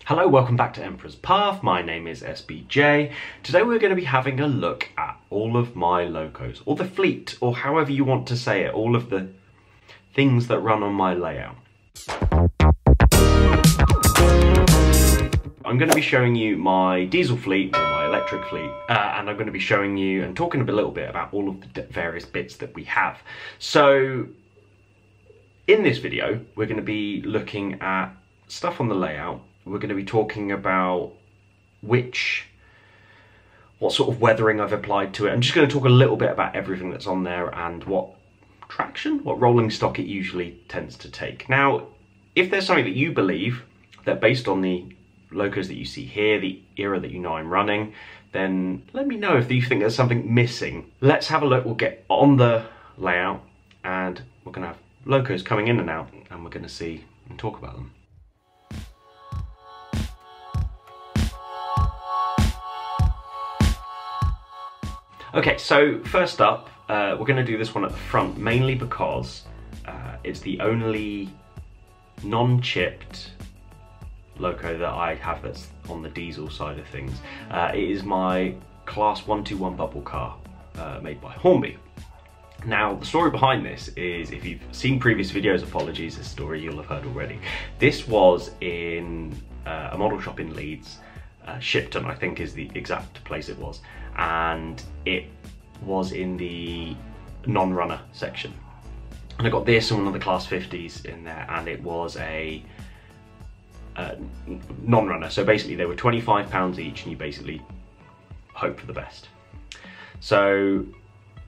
Hello, welcome back to Emperor's Path. My name is SBJ. Today we're going to be having a look at all of my locos, or the fleet, or however you want to say it, all of the things that run on my layout. I'm going to be showing you my diesel fleet, or my electric fleet, and I'm going to be showing you and talking a little bit about all of the various bits that we have. So, in this video, we're going to be looking at stuff on the layout. We're going to be talking about what sort of weathering I've applied to it. I'm just going to talk a little bit about everything that's on there and what rolling stock it usually tends to take. Now, if there's something that you believe that based on the locos that you see here, the era that you know I'm running, then let me know if you think there's something missing. Let's have a look. We'll get on the layout and we're going to have locos coming in and out and we're going to see and talk about them. Okay, so first up, we're going to do this one at the front, mainly because it's the only non-chipped loco that I have that's on the diesel side of things. It is my Class 121 bubble car made by Hornby. Now, the story behind this is, if you've seen previous videos, apologies, this story you'll have heard already. This was in a model shop in Leeds. Shipton, I think, is the exact place it was, and it was in the non-runner section. And I got this and one of the Class 50s in there, and it was a non-runner. So basically, they were £25 each, and you basically hope for the best. So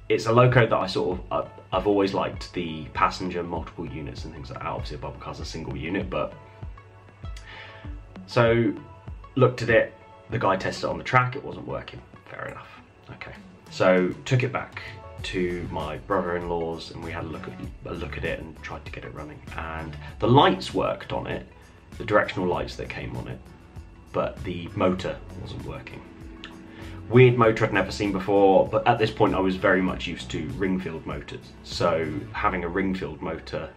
it's a loco that I've always liked the passenger multiple units and things like that. Obviously, a bubble car's a single unit, but so. Looked at it, the guy tested it on the track, it wasn't working. Fair enough. Okay, so took it back to my brother-in-law's and we had a look at it and tried to get it running. And the lights worked on it, the directional lights that came on it, but the motor wasn't working. Weird motor I'd never seen before, but at this point I was very much used to ring-filled motors. So having a ring-filled motor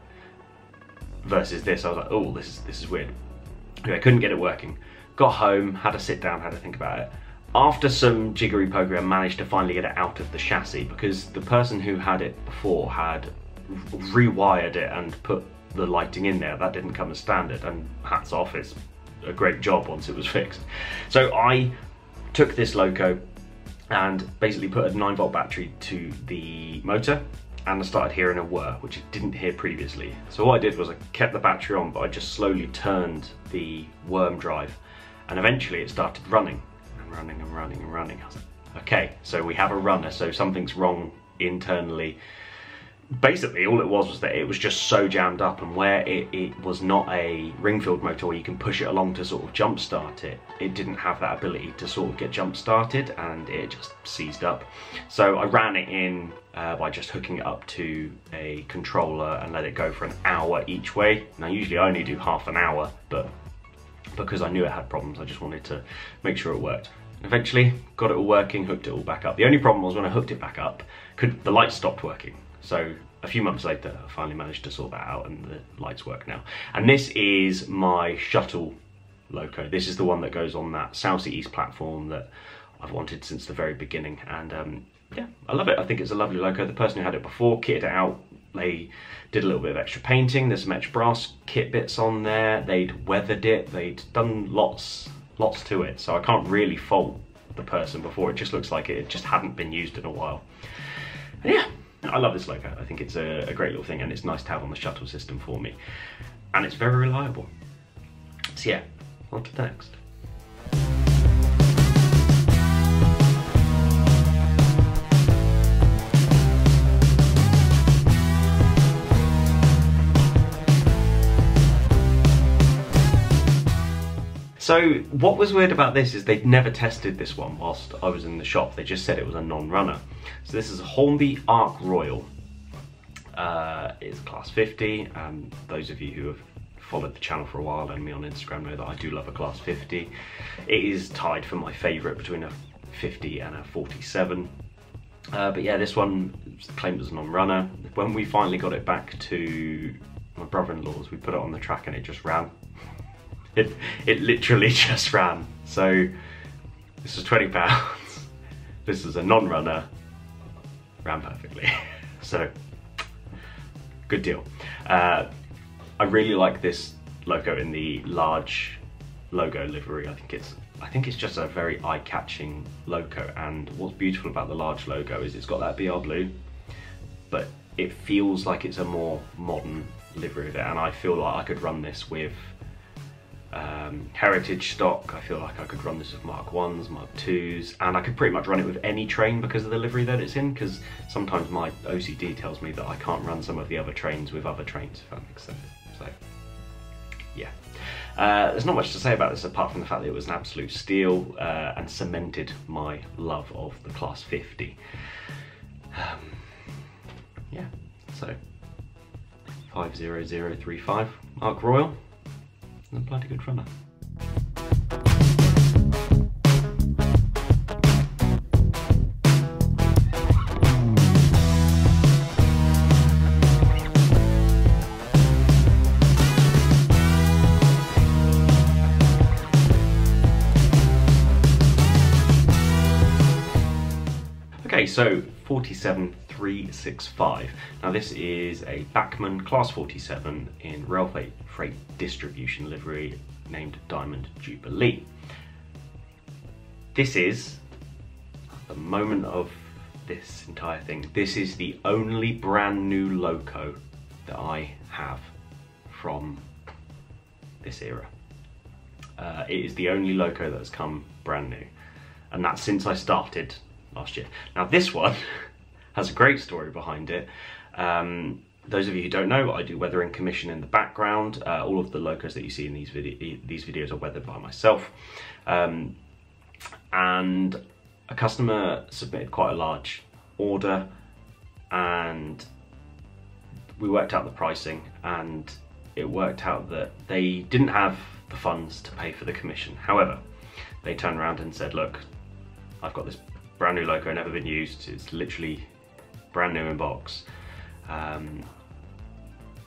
versus this, I was like, oh, this is weird. Anyway, I couldn't get it working. Got home, had to sit down, had to think about it. After some jiggery pokery, I managed to finally get it out of the chassis because the person who had it before had rewired it and put the lighting in there. That didn't come as standard, and hats off, it's a great job once it was fixed. So I took this loco and basically put a 9-volt battery to the motor, and I started hearing a whir, which I didn't hear previously. So what I did was I kept the battery on, but I just slowly turned the worm drive, and eventually it started running and running and running and running. I was like, okay, so we have a runner, so something's wrong internally. Basically, all it was that it was just so jammed up, and where it was not a ring-filled motor where you can push it along to sort of jump start it, it didn't have that ability to sort of get jump started, and it just seized up. So I ran it in by just hooking it up to a controller and let it go for an hour each way. Now usually I only do half an hour, but because I knew it had problems, I just wanted to make sure it worked. Eventually got it all working, hooked it all back up. The only problem was when I hooked it back up, the lights stopped working. So a few months later, I finally managed to sort that out and the lights work now. And this is my shuttle loco. This is the one that goes on that Southsea East platform that I've wanted since the very beginning. And yeah, I love it. I think it's a lovely loco. The person who had it before kitted it out. They did a little bit of extra painting. There's some extra brass kit bits on there. They'd weathered it. They'd done lots to it. So I can't really fault the person before. It just looks like it just hadn't been used in a while. And yeah, I love this loco. I think it's a great little thing, and it's nice to have on the shuttle system for me. And it's very reliable. So yeah, on to the next. So what was weird about this is they'd never tested this one whilst I was in the shop. They just said it was a non-runner. So this is a Hornby Arc Royal. It's a Class 50. Those of you who have followed the channel for a while and me on Instagram know that I do love a Class 50. It is tied for my favourite between a 50 and a 47. But yeah, this one claimed as a non-runner. When we finally got it back to my brother-in-law's, we put it on the track and it just ran. It literally just ran. So this was £20. This was a non-runner, ran perfectly. So good deal. I really like this Loco in the large logo livery. I think it's just a very eye-catching Loco, and what's beautiful about the large logo is it's got that BR blue, but it feels like it's a more modern livery of it, and I feel like I could run this with heritage stock. I feel like I could run this with Mark 1s, Mark 2s, and I could pretty much run it with any train because of the livery that it's in, because sometimes my OCD tells me that I can't run some of the other trains with other trains, if that makes sense. So yeah. There's not much to say about this apart from the fact that it was an absolute steal and cemented my love of the Class 50. Yeah, so 50035 Mark Royal, and a bloody good runner. Okay, so 47365. Now this is a Bachmann Class 47 in railway freight distribution livery named Diamond Jubilee. This is, at the moment of this entire thing, this is the only brand new Loco that I have from this era. It is the only Loco that has come brand new, and that's since I started last year. Now this one has a great story behind it. Those of you who don't know, I do weathering commission in the background. All of the Locos that you see in these videos are weathered by myself. And a customer submitted quite a large order, and we worked out the pricing, and it worked out that they didn't have the funds to pay for the commission. However, they turned around and said, look, I've got this brand new Loco, never been used, it's literally brand new in box.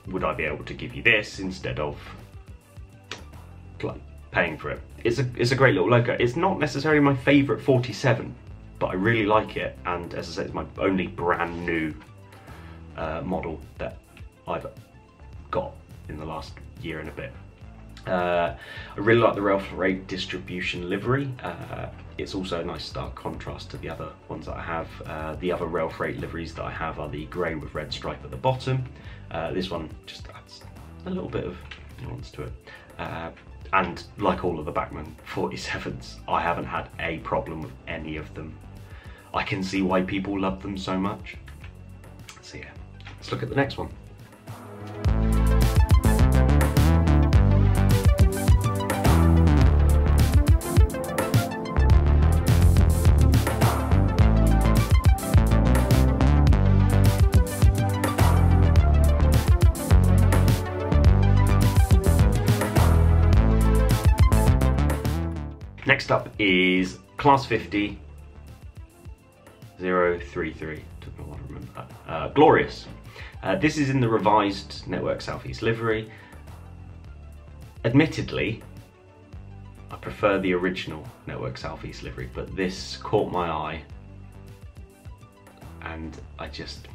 Would I be able to give you this instead of paying for it? It's a great little Loco. It's not necessarily my favourite 47, but I really like it, and as I said, it's my only brand new model that I've got in the last year and a bit. I really like the rail freight distribution livery. It's also a nice stark contrast to the other ones that I have. The other rail freight liveries that I have are the grey with red stripe at the bottom. This one just adds a little bit of nuance to it. And like all of the Bachmann 47s, I haven't had a problem with any of them. I can see why people love them so much. So yeah, let's look at the next one. Next up is Class 50 033. Took me a while to remember that. Glorious. This is in the revised Network Southeast livery. Admittedly, I prefer the original Network Southeast livery, but this caught my eye, and I just,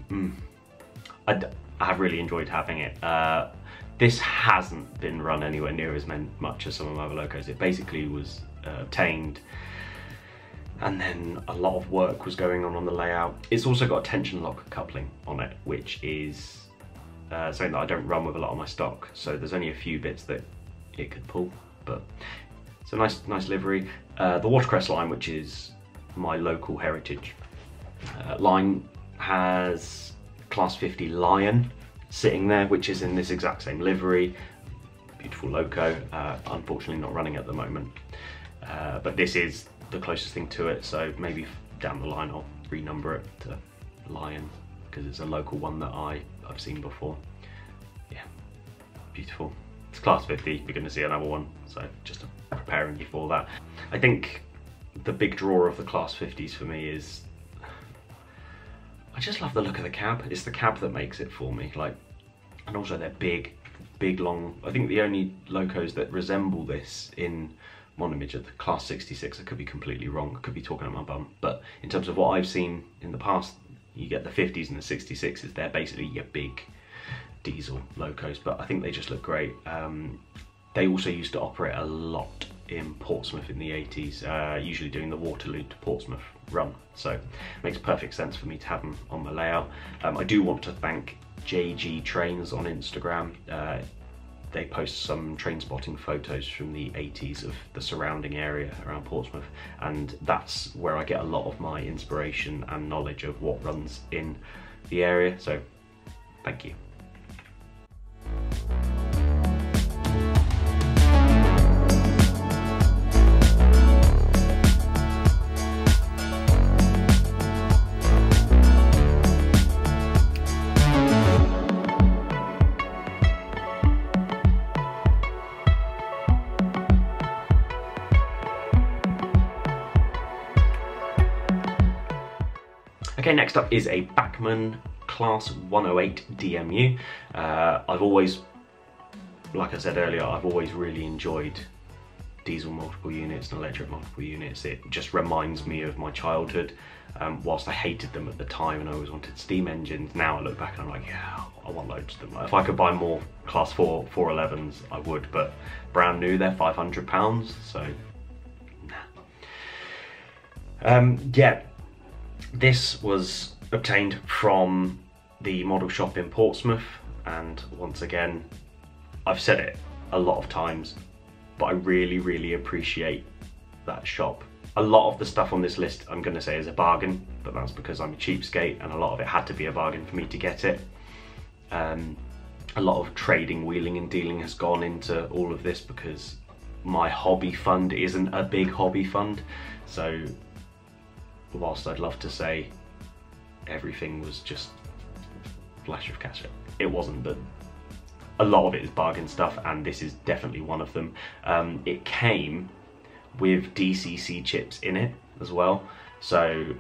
I have really enjoyed having it. This hasn't been run anywhere near as much as some of my other Locos. It basically was obtained, and then a lot of work was going on the layout. It's also got a tension lock coupling on it, which is something that I don't run with a lot of my stock, so there's only a few bits that it could pull, but it's a nice livery. The Watercress line, which is my local heritage line, has Class 50 Lion sitting there, which is in this exact same livery. Beautiful Loco, unfortunately not running at the moment. But this is the closest thing to it, so maybe down the line I'll renumber it to Lion, because it's a local one that I've seen before. Yeah, beautiful. It's Class 50, you're going to see another one, so just preparing you for that. I think the big draw of the Class 50s for me is, I just love the look of the cab. It's the cab that makes it for me, like, and also they're big, big long, I think the only locos that resemble this in monomage are the Class 66. I could be completely wrong, I could be talking at my bum, but in terms of what I've seen in the past, you get the 50s and the 66s, they're basically your big diesel locos, but I think they just look great. They also used to operate a lot in Portsmouth in the 80s, usually doing the Waterloo to Portsmouth run, so it makes perfect sense for me to have them on my layout. I do want to thank JG Trains on Instagram. They post some train spotting photos from the 80s of the surrounding area around Portsmouth, and that's where I get a lot of my inspiration and knowledge of what runs in the area, so thank you. Okay, next up is a Bachmann Class 108 DMU. I've always, like I said earlier, I've always really enjoyed diesel multiple units and electric multiple units. It just reminds me of my childhood. Whilst I hated them at the time and I always wanted steam engines, now I look back and I'm like, yeah, I want loads of them. If I could buy more Class 4 411s, I would, but brand new, they're £500, so nah. Yeah. This was obtained from the model shop in Portsmouth, and once again, I've said it a lot of times, but I really appreciate that shop. A lot of the stuff on this list I'm going to say is a bargain, but that's because I'm a cheapskate and a lot of it had to be a bargain for me to get it. A lot of trading, wheeling and dealing has gone into all of this because my hobby fund isn't a big hobby fund, so whilst I'd love to say everything was just flash of cash, it wasn't, but a lot of it is bargain stuff, and this is definitely one of them. It came with DCC chips in it as well, so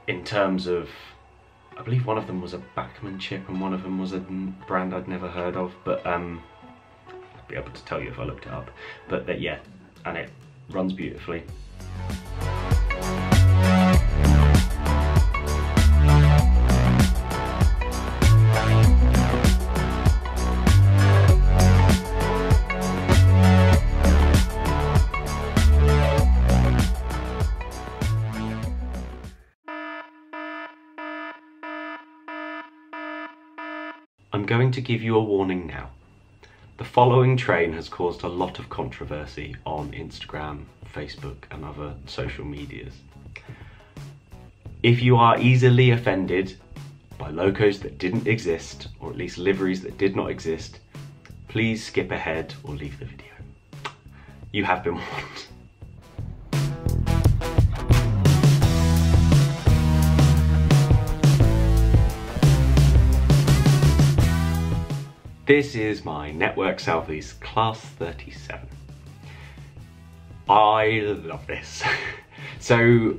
in terms of, I believe one of them was a Bachmann chip and one of them was a brand I'd never heard of, but I'd be able to tell you if I looked it up. But yeah, and it runs beautifully. I'm going to give you a warning now. The following train has caused a lot of controversy on Instagram, Facebook and other social medias. If you are easily offended by locos that didn't exist, or at least liveries that did not exist, please skip ahead or leave the video. You have been warned. This is my Network Southeast Class 37. I love this. So,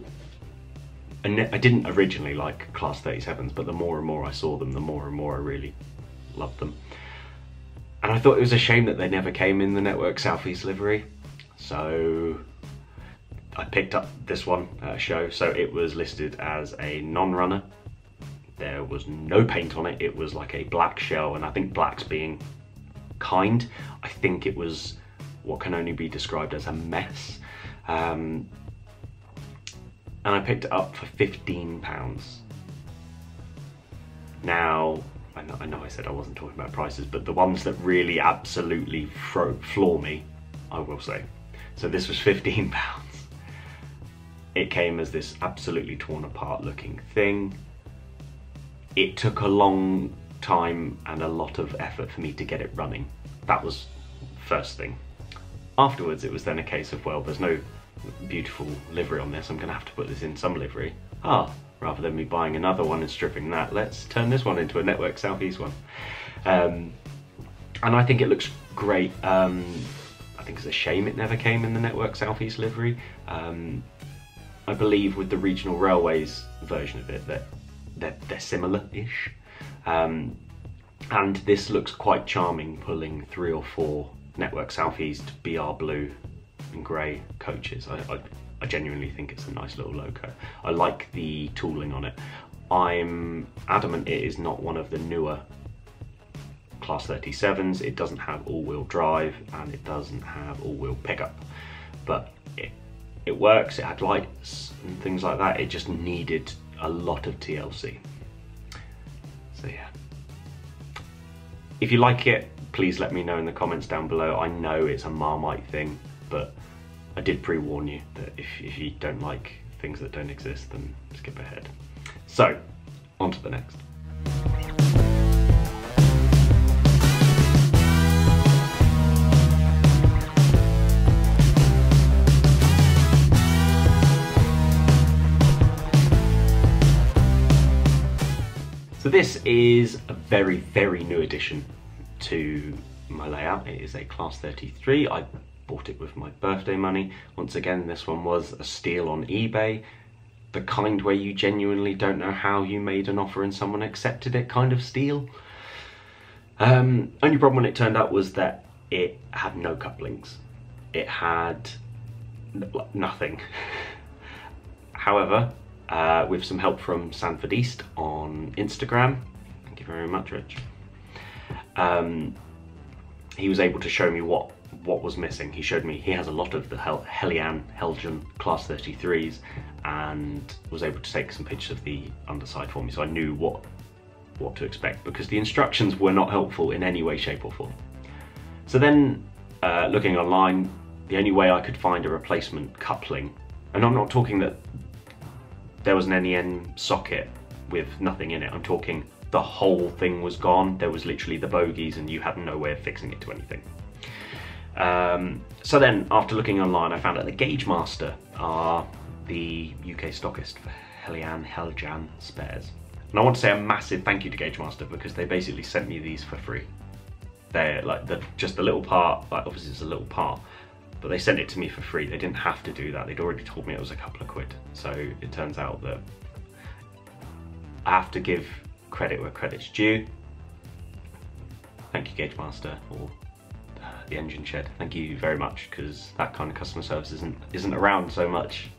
I didn't originally like Class 37s, but the more and more I saw them, the more and more I really loved them. And I thought it was a shame that they never came in the Network Southeast livery. So, I picked up this one at a show. So it was listed as a non-runner. There was no paint on it, it was like a black shell, and I think black's being kind. I think it was what can only be described as a mess. And I picked it up for £15. Now, I know I said I wasn't talking about prices, but the ones that really absolutely floor me, I will say. So this was £15. It came as this absolutely torn apart looking thing. It took a long time and a lot of effort for me to get it running. That was first thing. Afterwards, it was then a case of, well, there's no beautiful livery on this, I'm gonna have to put this in some livery. Rather than me buying another one and stripping that, let's turn this one into a Network Southeast one. And I think it looks great. I think it's a shame it never came in the Network Southeast livery. I believe with the Regional Railways version of it that they're similar-ish. And this looks quite charming, pulling 3 or 4 Network Southeast BR blue and grey coaches. I genuinely think it's a nice little loco. I like the tooling on it. I'm adamant it is not one of the newer Class 37s. It doesn't have all-wheel drive and it doesn't have all-wheel pickup, but it works. It had lights and things like that. It just needed a lot of TLC. So yeah. If you like it, please let me know in the comments down below. I know it's a Marmite thing, but I did pre-warn you that if you don't like things that don't exist, then skip ahead. So, on to the next. So this is a very, very new addition to my layout. It is a Class 33. I bought it with my birthday money. Once again, this one was a steal on eBay. The kind where you genuinely don't know how you made an offer and someone accepted it kind of steal. Only problem when it turned out was that it had no couplings. It had nothing. However, with some help from Sanford East on Instagram, thank you very much, Rich, he was able to show me what was missing. He showed me he has a lot of the Heljan Class 33s and was able to take some pictures of the underside for me, so I knew what to expect, because the instructions were not helpful in any way, shape or form. So then, looking online, the only way I could find a replacement coupling, and I'm not talking that there was an NEN socket with nothing in it, I'm talking the whole thing was gone. There was literally the bogies and you had no way of fixing it to anything. So then, after looking online, I found out that Gauge Master are the UK stockist for Heljan spares. And I want to say a massive thank you to Gauge Master, because they basically sent me these for free. They're like just a little part, like obviously it's a little part, but they sent it to me for free. They didn't have to do that. They'd already told me it was a couple of quid. So it turns out that I have to give credit where credit's due. Thank you, Gauge Master, or the Engine Shed. Thank you very much, because that kind of customer service isn't around so much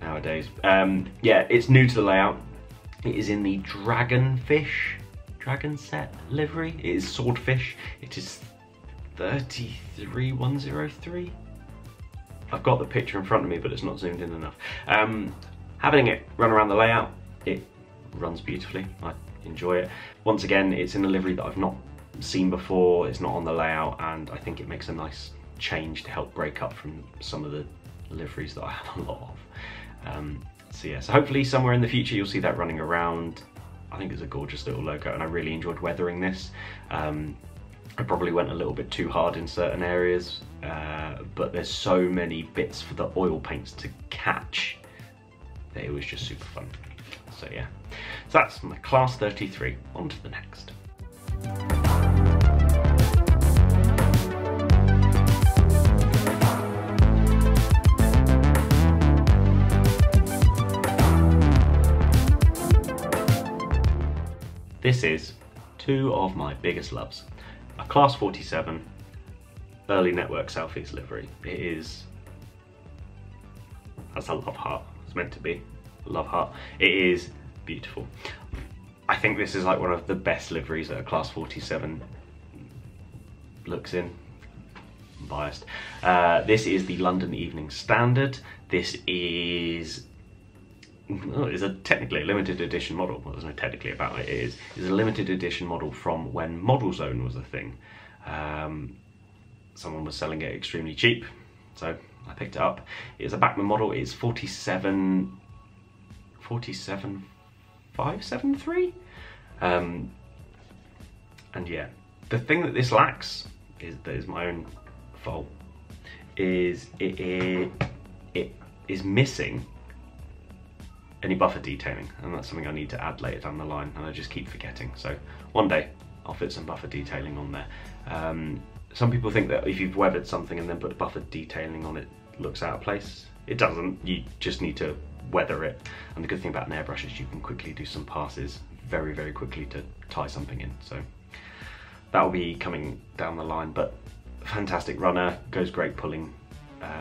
nowadays. Yeah, it's new to the layout. It is in the Dragon Set livery. It is Swordfish. It is 33103. I've got the picture in front of me, but it's not zoomed in enough. Having it run around the layout, it runs beautifully. I enjoy it. Once again, it's in a livery that I've not seen before. It's not on the layout, and I think it makes a nice change to help break up from some of the liveries that I have a lot of. So yeah, so hopefully somewhere in the future you'll see that running around. I think it's a gorgeous little loco, and I really enjoyed weathering this. I probably went a little bit too hard in certain areas, but there's so many bits for the oil paints to catch that it was just super fun. So yeah, so that's my Class 33. On to the next. This is two of my biggest loves. A Class 47 early Network Southeast livery. It is, that's a love heart. It's meant to be a love heart. It is beautiful. I think this is like one of the best liveries that a Class 47 looks in. I'm biased. This is the London Evening Standard. This is technically a limited edition model. Well, there's no technically about it. It is a limited edition model from when Model Zone was a thing. Someone was selling it extremely cheap, so I picked it up. It's a Bachmann model. It's 47573. And yeah, the thing that this lacks is my own fault. It is missing any buffer detailing, and that's something I need to add later down the line, and I just keep forgetting. So one day I'll fit some buffer detailing on there. Some people think that if you've weathered something and then put buffer detailing on it, looks out of place. It doesn't. You just need to weather it, and the good thing about an airbrush is you can quickly do some passes very, very quickly to tie something in. So that'll be coming down the line, but fantastic runner, goes great pulling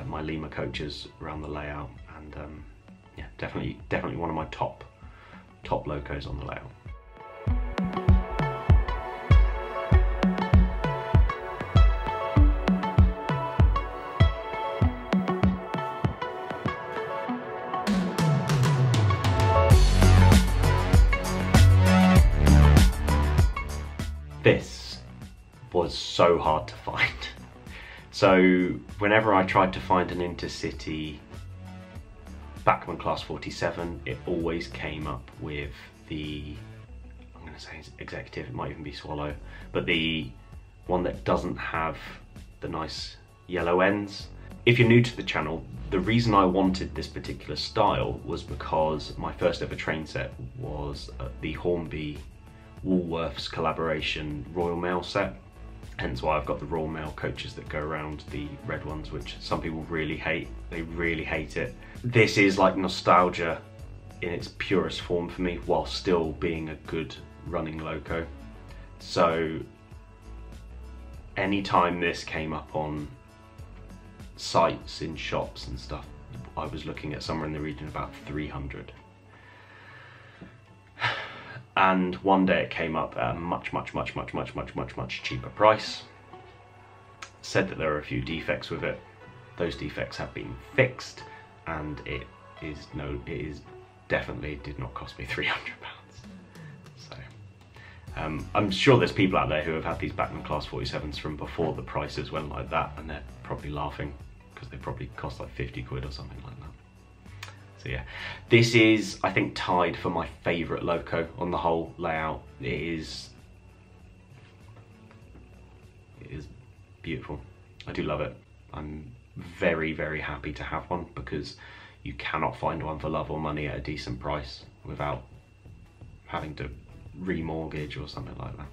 my Lima coaches around the layout, and yeah, definitely one of my top locos on the layout. This was so hard to find. So whenever I tried to find an intercity Bachmann Class 47, it always came up with the, I'm going to say executive, it might even be Swallow, but the one that doesn't have the nice yellow ends. If you're new to the channel, the reason I wanted this particular style was because my first ever train set was the Hornby Woolworths collaboration Royal Mail set, hence why I've got the Royal Mail coaches that go around, the red ones, which some people really hate. They really hate it. This is like nostalgia in its purest form for me, while still being a good running loco. So anytime this came up on sites in shops and stuff, I was looking at somewhere in the region of about 300. And one day it came up at a much cheaper price. Said that there are a few defects with it. Those defects have been fixed, and it definitely did not cost me £300. So I'm sure there's people out there who have had these Bachmann Class 47s from before the prices went like that, and they're probably laughing because they probably cost like 50 quid or something like that. So yeah, this is, I think, tied for my favourite loco on the whole layout. It is beautiful. I do love it. I'm very happy to have one, because you cannot find one for love or money at a decent price without having to remortgage or something like that.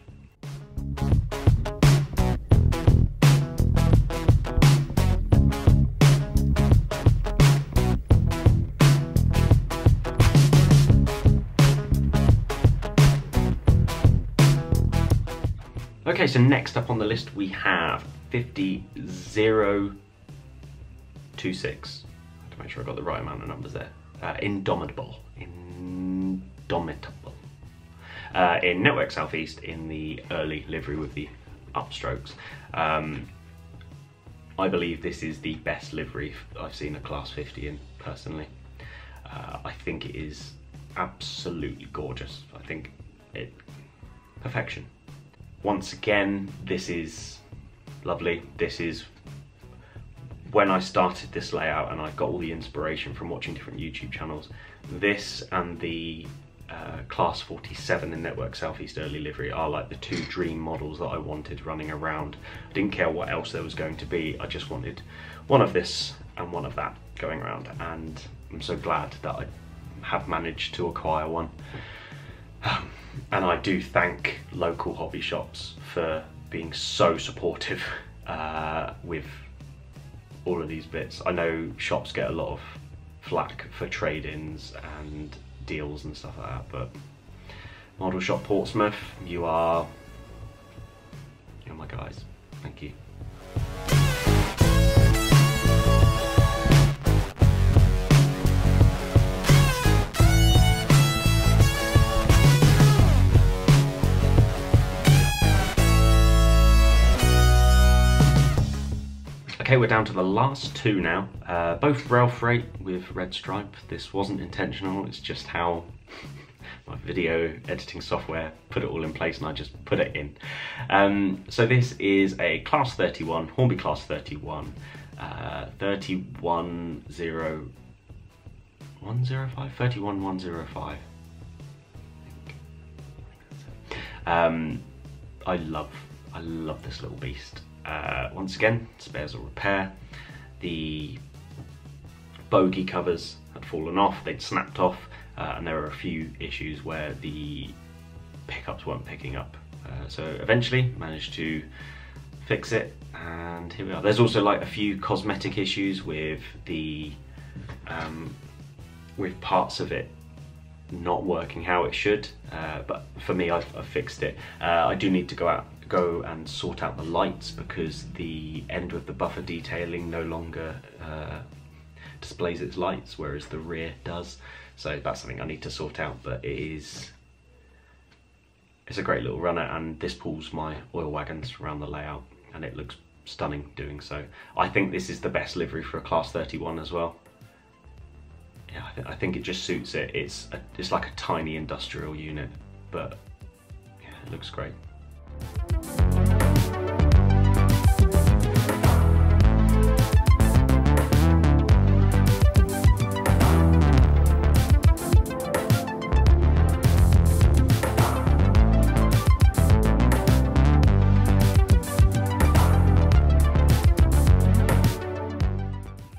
Okay, so next up on the list we have 50026. To make sure I got the right amount of numbers there. Indomitable. In Network Southeast, in the early livery with the upstrokes. I believe this is the best livery I've seen a Class 50 in, personally. I think it is absolutely gorgeous. I think perfection. Once again, this is lovely. This is when I started this layout, and I got all the inspiration from watching different YouTube channels. This and the Class 47 in Network Southeast early livery are like the two dream models that I wanted running around. I didn't care what else there was going to be. I just wanted one of this and one of that going around, and I'm so glad that I have managed to acquire one. And I do thank local hobby shops for being so supportive with all of these bits. I know shops get a lot of flack for trade-ins and deals and stuff like that, but Model Shop Portsmouth, you're my guys. Thank you. Okay, we're down to the last two now. Both rail freight with red stripe. This wasn't intentional, it's just how my video editing software put it all in place, and I just put it in. So this is a Class 31, Hornby Class 31, 31105. I love this little beast. Once again, spares or repair. The bogey covers had fallen off, they'd snapped off, and there were a few issues where the pickups weren't picking up. So eventually managed to fix it, and here we are. There's also like a few cosmetic issues with the with parts of it not working how it should, but for me I've fixed it. I do need to go out go and sort out the lights because the end with the buffer detailing no longer displays its lights, whereas the rear does. So that's something I need to sort out, but it's a great little runner, and this pulls my oil wagons around the layout and it looks stunning doing so. I think this is the best livery for a Class 31 as well. Yeah, I think it just suits it. It's like a tiny industrial unit, but yeah, it looks great.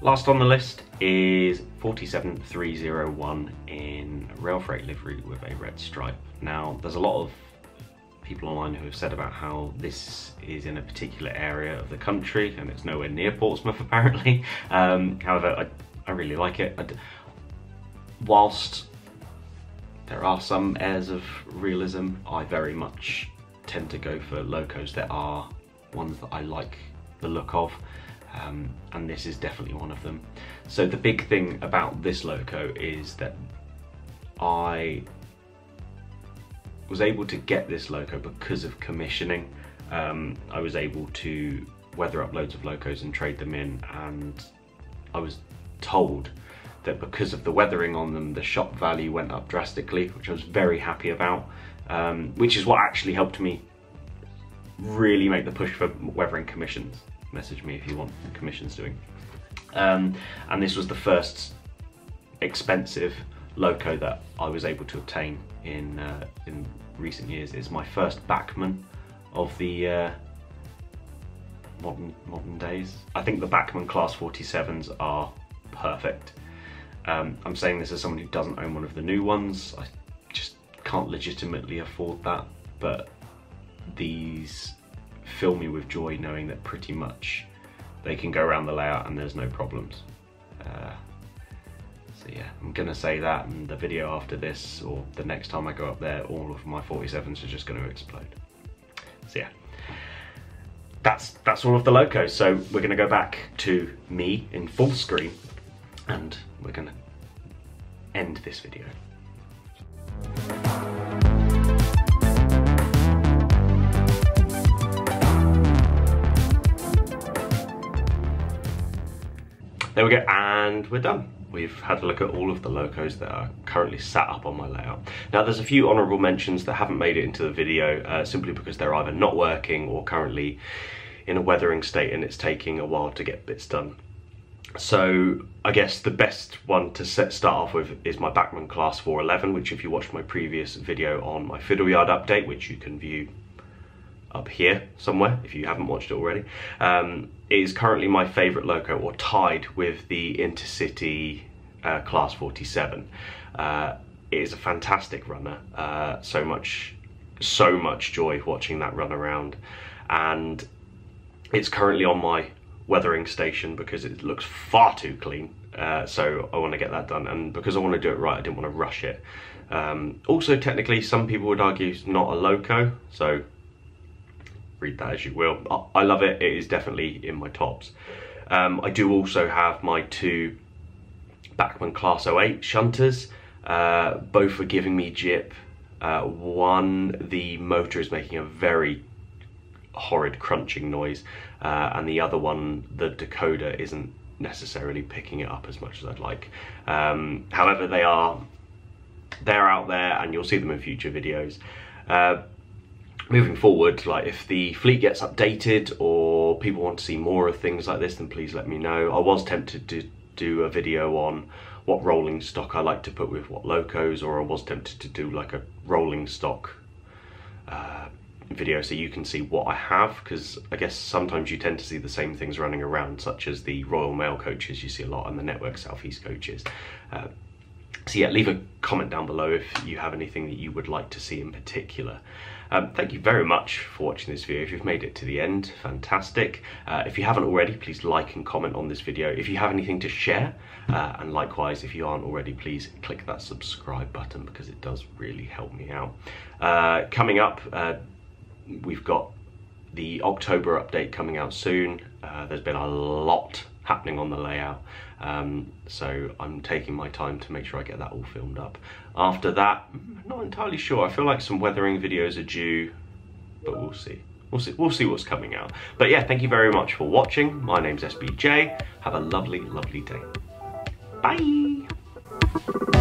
Last on the list is 47301 in rail freight livery with a red stripe. Now, there's a lot of people online who have said about how this is in a particular area of the country and it's nowhere near Portsmouth apparently. However, I really like it. Whilst there are some airs of realism, I very much tend to go for locos that are ones that I like the look of. And this is definitely one of them. So the big thing about this loco is that I was able to get this loco because of commissioning. I was able to weather up loads of locos and trade them in, and I was told that because of the weathering on them, the shop value went up drastically, which I was very happy about, which is what actually helped me really make the push for weathering commissions. Message me if you want commissions doing. And this was the first expensive loco that I was able to obtain in recent years. It's my first Bachmann of the modern days. I think the Bachmann Class 47s are perfect. I'm saying this as someone who doesn't own one of the new ones. I just can't legitimately afford that, but these fill me with joy knowing that pretty much they can go around the layout and there's no problems. So yeah, I'm gonna say that in the video after this, or the next time I go up there, all of my 47s are just gonna explode. So yeah, that's all of the locos. So we're gonna go back to me in full screen and we're gonna end this video. There we go, and we're done. We've had a look at all of the locos that are currently sat up on my layout. Now, there's a few honourable mentions that haven't made it into the video simply because they're either not working or currently in a weathering state and it's taking a while to get bits done. So I guess the best one to start off with is my Bachmann Class 411, which if you watched my previous video on my fiddle yard update, which you can view up here somewhere if you haven't watched it already, is currently my favourite loco, or tied with the Intercity Class 47. It is a fantastic runner, so much joy watching that run around, and it's currently on my weathering station because it looks far too clean, so I want to get that done, and because I want to do it right I didn't want to rush it. Also, technically some people would argue it's not a loco, so read that as you will. I love it. It is definitely in my tops. I do also have my two Bachmann Class 08 shunters. Both are giving me jip. One, the motor is making a very horrid crunching noise, and the other one, the decoder, isn't necessarily picking it up as much as I'd like. However, they're out there and you'll see them in future videos. Moving forward, like if the fleet gets updated or people want to see more of things like this, then please let me know. I was tempted to do a video on what rolling stock I like to put with what locos, or I was tempted to do like a rolling stock video so you can see what I have, because I guess sometimes you tend to see the same things running around, such as the Royal Mail coaches you see a lot and the Network Southeast coaches. So yeah, leave a comment down below if you have anything that you would like to see in particular. Thank you very much for watching this video. If you've made it to the end, fantastic. If you haven't already, please like and comment on this video. If you have anything to share, and likewise, if you aren't already, please click that subscribe button because it does really help me out. Coming up, we've got the October update coming out soon. There's been a lot happening on the layout, so I'm taking my time to make sure I get that all filmed up. After that, I'm not entirely sure. I feel like some weathering videos are due, but we'll see. We'll see what's coming out. But yeah, thank you very much for watching. My name's SBJ. Have a lovely, lovely day. Bye.